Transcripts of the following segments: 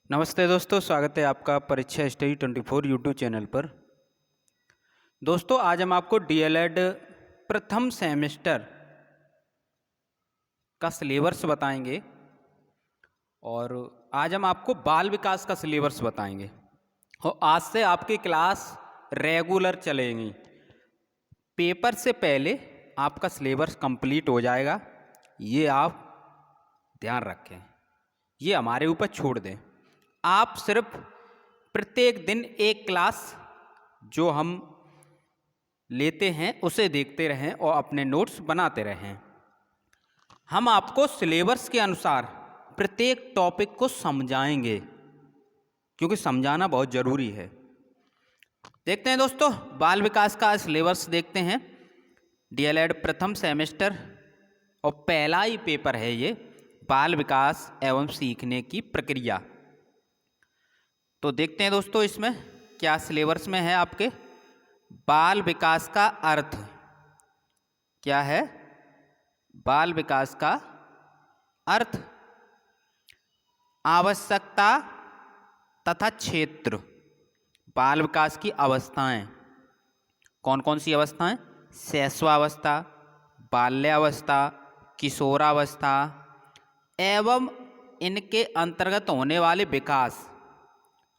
नमस्ते दोस्तों, स्वागत है आपका परीक्षा स्टडी 24 यूट्यूब चैनल पर। दोस्तों, आज हम आपको डीएलएड प्रथम सेमेस्टर का सिलेबस बताएंगे और आज हम आपको बाल विकास का सिलेबस बताएंगे और आज से आपकी क्लास रेगुलर चलेंगी। पेपर से पहले आपका सिलेबस कंप्लीट हो जाएगा, ये आप ध्यान रखें, ये हमारे ऊपर छोड़ दें। आप सिर्फ प्रत्येक दिन एक क्लास जो हम लेते हैं उसे देखते रहें और अपने नोट्स बनाते रहें। हम आपको सिलेबस के अनुसार प्रत्येक टॉपिक को समझाएंगे क्योंकि समझाना बहुत ज़रूरी है। देखते हैं दोस्तों, बाल विकास का सिलेबस देखते हैं। डीएलएड प्रथम सेमेस्टर और पहला ही पेपर है ये, बाल विकास एवं सीखने की प्रक्रिया। तो देखते हैं दोस्तों, इसमें क्या सिलेबस में है आपके। बाल विकास का अर्थ क्या है? बाल विकास का अर्थ, आवश्यकता तथा क्षेत्र। बाल विकास की अवस्थाएं कौन कौन सी अवस्थाएं? शैशवावस्था, बाल्यावस्था, किशोरावस्था एवं इनके अंतर्गत होने वाले विकास।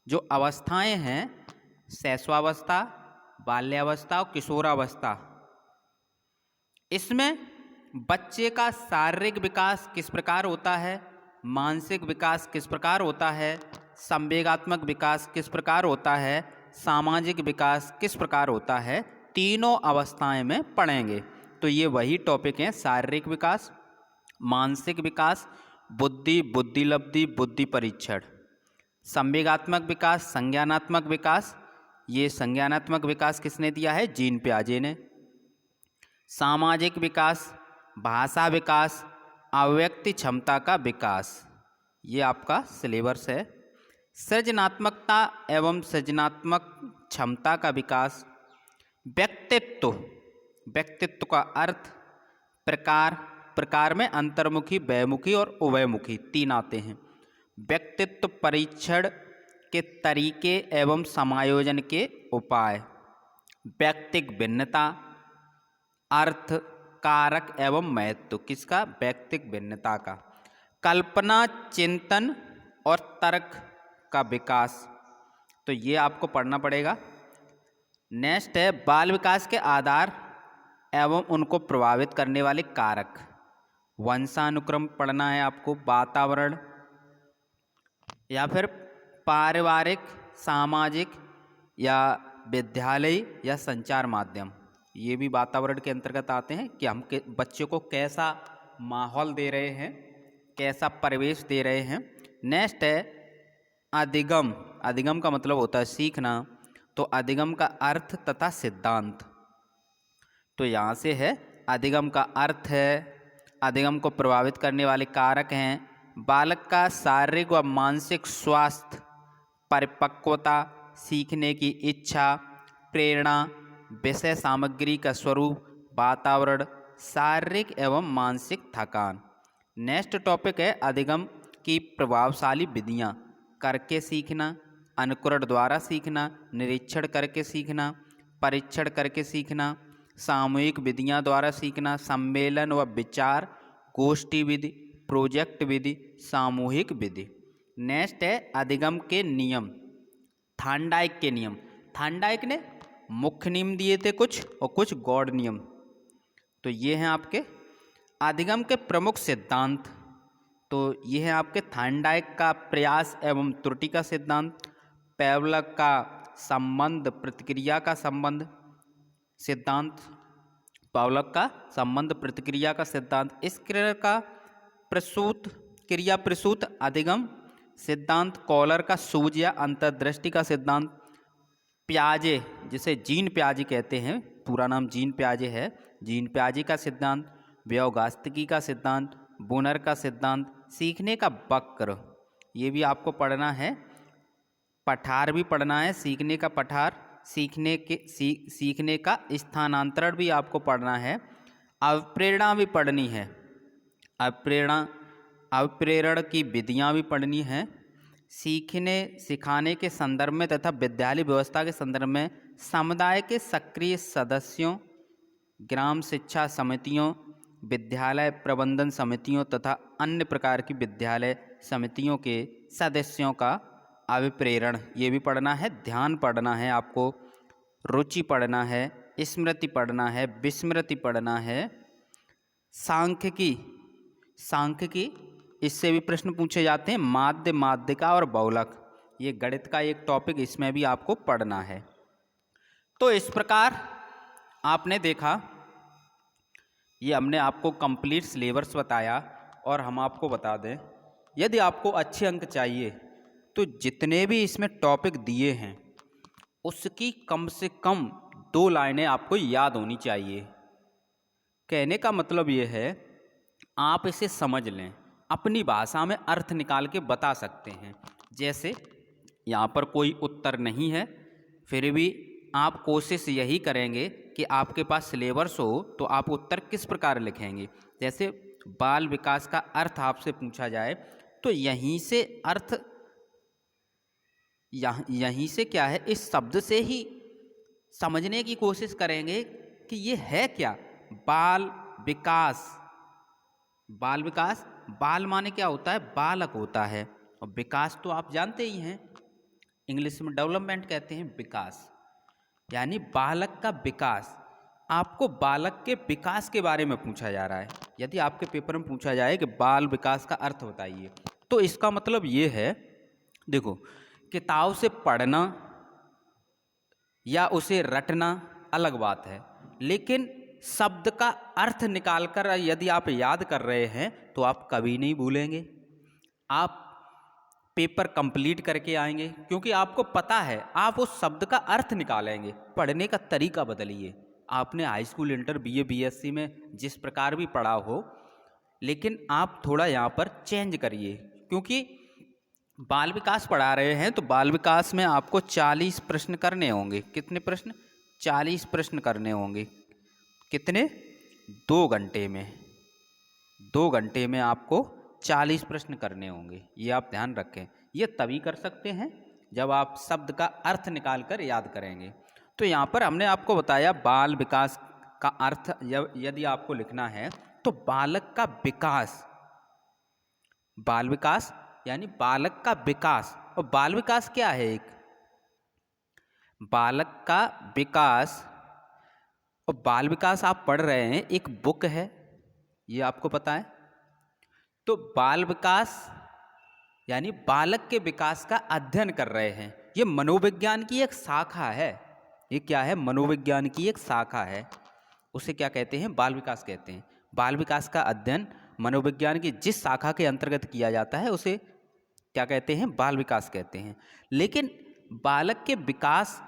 जो अवस्थाएं हैं, शैशवावस्था, बाल्यावस्था और किशोरावस्था, इसमें बच्चे का शारीरिक विकास किस प्रकार होता है, मानसिक विकास किस प्रकार होता है, संवेगात्मक विकास किस प्रकार होता है, सामाजिक विकास किस प्रकार होता है, तीनों अवस्थाएं में पढ़ेंगे। तो ये वही टॉपिक हैं, शारीरिक विकास, मानसिक विकास, बुद्धि, बुद्धिलब्धि, बुद्धि परीक्षण। संवेगात्मक विकास, संज्ञानात्मक विकास, ये संज्ञानात्मक विकास किसने दिया है? जीन पियाजे ने। सामाजिक विकास, भाषा विकास, अव्यक्ति क्षमता का विकास, ये आपका सिलेबस है। सृजनात्मकता एवं सृजनात्मक क्षमता का विकास। व्यक्तित्व, व्यक्तित्व का अर्थ, प्रकार, प्रकार में अंतर्मुखी, बहुमुखी और उभयमुखी तीन आते हैं। व्यक्तित्व परीक्षण के तरीके एवं समायोजन के उपाय। व्यक्तिक भिन्नता, अर्थ, कारक एवं महत्व, किसका? व्यक्तिक भिन्नता का। कल्पना, चिंतन और तर्क का विकास, तो ये आपको पढ़ना पड़ेगा। नेक्स्ट है बाल विकास के आधार एवं उनको प्रभावित करने वाले कारक। वंशानुक्रम पढ़ना है आपको, वातावरण या फिर पारिवारिक, सामाजिक या विद्यालय या संचार माध्यम, ये भी वातावरण के अंतर्गत आते हैं कि हम बच्चों को कैसा माहौल दे रहे हैं, कैसा परिवेश दे रहे हैं। नेक्स्ट है अधिगम। अधिगम का मतलब होता है सीखना, तो अधिगम का अर्थ तथा सिद्धांत। तो यहाँ से है अधिगम का अर्थ है, अधिगम को प्रभावित करने वाले कारक हैं बालक का शारीरिक व मानसिक स्वास्थ्य, परिपक्वता, सीखने की इच्छा, प्रेरणा, विषय सामग्री का स्वरूप, वातावरण, शारीरिक एवं मानसिक थकान। नेक्स्ट टॉपिक है अधिगम की प्रभावशाली विधियाँ। करके सीखना, अनुकरण द्वारा सीखना, निरीक्षण करके सीखना, परीक्षण करके सीखना, सामूहिक विधियाँ द्वारा सीखना, सम्मेलन व विचार, गोष्ठी विधि, प्रोजेक्ट विधि, सामूहिक विधि। नेक्स्ट है अधिगम के नियम। थांडाइक के नियम, थांडाइक ने मुख्य नियम दिए थे कुछ और कुछ गौड़ नियम, तो ये हैं आपके अधिगम के प्रमुख सिद्धांत। तो ये है आपके थांडाइक का प्रयास एवं त्रुटि का सिद्धांत, पेवलक का संबंध प्रतिक्रिया का संबंध सिद्धांत, पावलक का संबंध प्रतिक्रिया का सिद्धांत, इस क्रिया का प्रसूत, क्रिया प्रसूत अधिगम सिद्धांत, कॉलर का सूझ या अंतर्दृष्टि का सिद्धांत, पियाजे जिसे जीन पियाजे कहते हैं, पूरा नाम जीन पियाजे है, जीन पियाजे का सिद्धांत, व्योगास्तिकी का सिद्धांत, बुनर का सिद्धांत, सीखने का वक्र, ये भी आपको पढ़ना है। पठार भी पढ़ना है, सीखने का पठार, सीखने का स्थानांतरण भी आपको पढ़ना है। अवप्रेरणा भी पढ़नी है, अवप्रेरण की विधियाँ भी पढ़नी हैं। सीखने सिखाने के संदर्भ में तथा विद्यालय व्यवस्था के संदर्भ में समुदाय के सक्रिय सदस्यों, ग्राम शिक्षा समितियों, विद्यालय प्रबंधन समितियों तथा अन्य प्रकार की विद्यालय समितियों के सदस्यों का अभिप्रेरण, ये भी पढ़ना है। ध्यान पढ़ना है आपको, रुचि पढ़ना है, स्मृति पढ़ना है, विस्मृति पढ़ना है, सांख्यिकी इससे भी प्रश्न पूछे जाते हैं, माध्य, माध्यिका और बहुलक, ये गणित का एक टॉपिक, इसमें भी आपको पढ़ना है। तो इस प्रकार आपने देखा, ये हमने आपको कंप्लीट सिलेबस बताया। और हम आपको बता दें, यदि आपको अच्छे अंक चाहिए तो जितने भी इसमें टॉपिक दिए हैं उसकी कम से कम 2 लाइनें आपको याद होनी चाहिए। कहने का मतलब ये है, आप इसे समझ लें, अपनी भाषा में अर्थ निकाल के बता सकते हैं। जैसे यहाँ पर कोई उत्तर नहीं है, फिर भी आप कोशिश यही करेंगे कि आपके पास सिलेबस हो तो आप उत्तर किस प्रकार लिखेंगे। जैसे बाल विकास का अर्थ आपसे पूछा जाए तो यहीं से अर्थ, यहीं से क्या है, इस शब्द से ही समझने की कोशिश करेंगे कि ये है क्या। बाल विकास, बाल विकास, बाल माने क्या होता है, बालक होता है, और विकास तो आप जानते ही हैं, इंग्लिश में डेवलपमेंट कहते हैं, विकास यानी बालक का विकास। आपको बालक के विकास के बारे में पूछा जा रहा है। यदि आपके पेपर में पूछा जाए कि बाल विकास का अर्थ बताइए, तो इसका मतलब ये है, देखो, किताब से पढ़ना या उसे रटना अलग बात है, लेकिन शब्द का अर्थ निकालकर यदि आप याद कर रहे हैं तो आप कभी नहीं भूलेंगे, आप पेपर कंप्लीट करके आएंगे, क्योंकि आपको पता है आप उस शब्द का अर्थ निकालेंगे। पढ़ने का तरीका बदलिए। आपने high school, inter, BA, BSc में जिस प्रकार भी पढ़ा हो, लेकिन आप थोड़ा यहाँ पर चेंज करिए, क्योंकि बाल विकास पढ़ा रहे हैं तो बाल विकास में आपको 40 प्रश्न करने होंगे। कितने प्रश्न? 40 प्रश्न करने होंगे। कितने? 2 घंटे में। 2 घंटे में आपको 40 प्रश्न करने होंगे, ये आप ध्यान रखें। ये तभी कर सकते हैं जब आप शब्द का अर्थ निकाल कर याद करेंगे। तो यहाँ पर हमने आपको बताया बाल विकास का अर्थ, यदि आपको लिखना है तो बालक का विकास, बाल विकास यानी बालक का विकास। और बाल विकास क्या है? एक बालक का विकास, और बाल विकास आप पढ़ रहे हैं, एक बुक है, ये आपको पता है। तो बाल विकास यानी बालक के विकास का अध्ययन कर रहे हैं। ये मनोविज्ञान की एक शाखा है। ये क्या है? मनोविज्ञान की एक शाखा है। उसे क्या कहते हैं? बाल विकास कहते हैं। बाल विकास का अध्ययन मनोविज्ञान की जिस शाखा के अंतर्गत किया जाता है उसे क्या कहते हैं? बाल विकास कहते हैं। लेकिन बालक के विकास,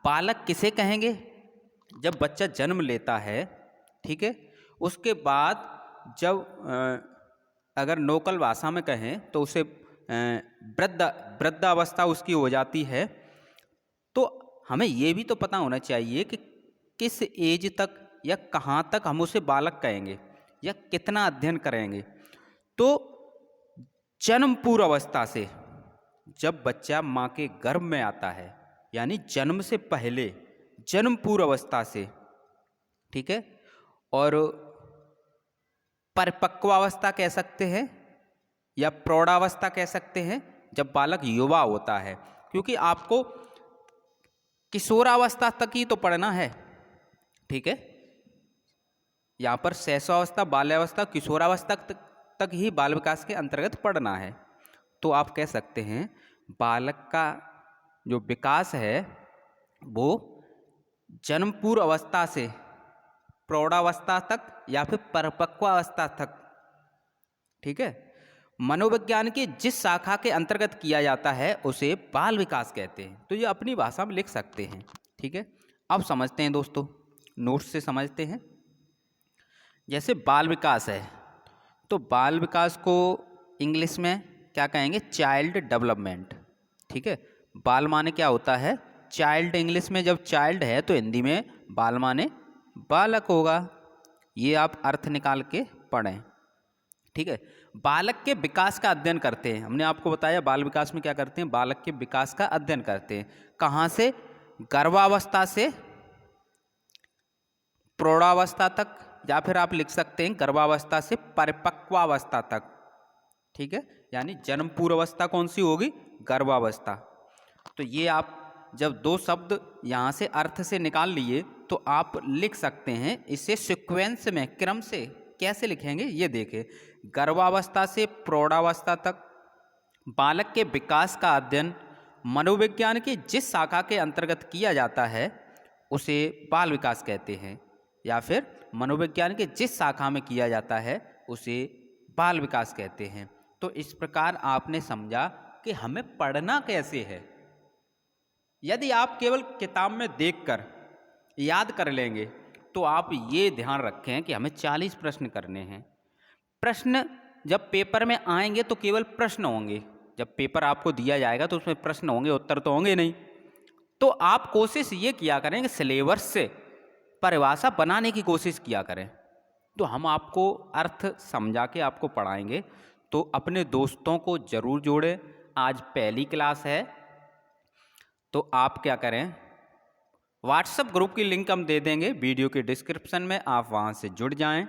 बालक किसे कहेंगे? जब बच्चा जन्म लेता है, ठीक है, उसके बाद जब अगर लोकल भाषा में कहें तो उसे वृद्धावस्था उसकी हो जाती है, तो हमें ये भी तो पता होना चाहिए कि किस एज तक या कहाँ तक हम उसे बालक कहेंगे या कितना अध्ययन करेंगे। तो जन्म पूर्व अवस्था से, जब बच्चा माँ के गर्भ में आता है, यानी जन्म से पहले, जन्म पूर्व अवस्था से, ठीक है, और परिपक्वावस्था कह सकते हैं या प्रौढ़ावस्था कह सकते हैं, जब बालक युवा होता है, क्योंकि आपको किशोरावस्था तक ही तो पढ़ना है, ठीक है। यहाँ पर शैशवावस्था, बाल्यावस्था, किशोरावस्था तक ही बाल विकास के अंतर्गत पढ़ना है। तो आप कह सकते हैं बालक का जो विकास है वो जन्म पूर्व अवस्था से प्रौढ़ावस्था तक या फिर परिपक्वावस्था तक, ठीक है, मनोविज्ञान की जिस शाखा के अंतर्गत किया जाता है उसे बाल विकास कहते हैं। तो ये अपनी भाषा में लिख सकते हैं, ठीक है। अब समझते हैं दोस्तों, नोट्स से समझते हैं। जैसे बाल विकास है, तो बाल विकास को इंग्लिश में क्या कहेंगे? चाइल्ड डेवलपमेंट, ठीक है। बाल माने क्या होता है? चाइल्ड। इंग्लिश में जब चाइल्ड है तो हिंदी में बाल माने बालक होगा। ये आप अर्थ निकाल के पढ़ें, ठीक है। बालक के विकास का अध्ययन करते हैं, हमने आपको बताया बाल विकास में क्या करते हैं, बालक के विकास का अध्ययन करते हैं। कहाँ से? गर्भावस्था से प्रौढ़ावस्था तक, या फिर आप लिख सकते हैं गर्भावस्था से परिपक्वावस्था तक। ठीक है, यानी जन्म पूर्व अवस्था कौन सी होगी? गर्भावस्था। तो ये आप जब दो शब्द यहाँ से अर्थ से निकाल लिए तो आप लिख सकते हैं इसे सीक्वेंस में, क्रम से कैसे लिखेंगे ये देखें। गर्भावस्था से प्रौढ़ावस्था तक बालक के विकास का अध्ययन मनोविज्ञान की जिस शाखा के अंतर्गत किया जाता है उसे बाल विकास कहते हैं, या फिर मनोविज्ञान के जिस शाखा में किया जाता है उसे बाल विकास कहते हैं। तो इस प्रकार आपने समझा कि हमें पढ़ना कैसे है। यदि आप केवल किताब में देखकर याद कर लेंगे तो आप ये ध्यान रखें कि हमें 40 प्रश्न करने हैं। प्रश्न जब पेपर में आएंगे तो केवल प्रश्न होंगे, जब पेपर आपको दिया जाएगा तो उसमें प्रश्न होंगे, उत्तर तो होंगे नहीं। तो आप कोशिश ये किया करें कि सिलेबस से परिभाषा बनाने की कोशिश किया करें। तो हम आपको अर्थ समझा के आपको पढ़ाएंगे, तो अपने दोस्तों को ज़रूर जोड़ें। आज पहली क्लास है तो आप क्या करें, व्हाट्सएप ग्रुप की लिंक हम दे देंगे वीडियो के डिस्क्रिप्शन में, आप वहाँ से जुड़ जाएं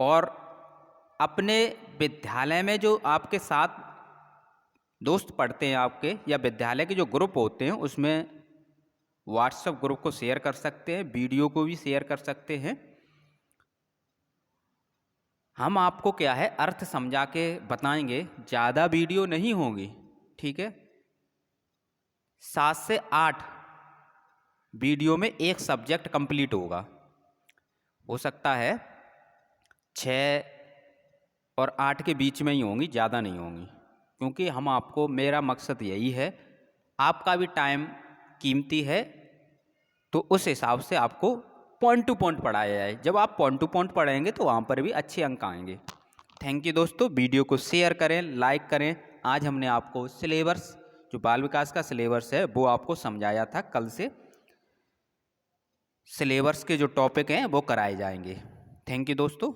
और अपने विद्यालय में जो आपके साथ दोस्त पढ़ते हैं आपके, या विद्यालय के जो ग्रुप होते हैं उसमें व्हाट्सएप ग्रुप को शेयर कर सकते हैं, वीडियो को भी शेयर कर सकते हैं। हम आपको क्या है अर्थ समझा के बताएंगे, ज़्यादा वीडियो नहीं होगी। ठीक है, 7 से 8 वीडियो में एक सब्जेक्ट कंप्लीट होगा। हो सकता है 6 और 8 के बीच में ही होंगी, ज़्यादा नहीं होंगी, क्योंकि हम आपको, मेरा मकसद यही है, आपका भी टाइम कीमती है, तो उस हिसाब से आपको पॉइंट टू पॉइंट पढ़ाया जाए। जब आप पॉइंट टू पॉइंट पढ़ेंगे तो वहाँ पर भी अच्छे अंक आएंगे। थैंक यू दोस्तों, वीडियो को शेयर करें, लाइक करें। आज हमने आपको सिलेबस, जो बाल विकास का सिलेबस है वो आपको समझाया था। कल से सिलेबस के जो टॉपिक हैं वो कराए जाएंगे। थैंक यू दोस्तों।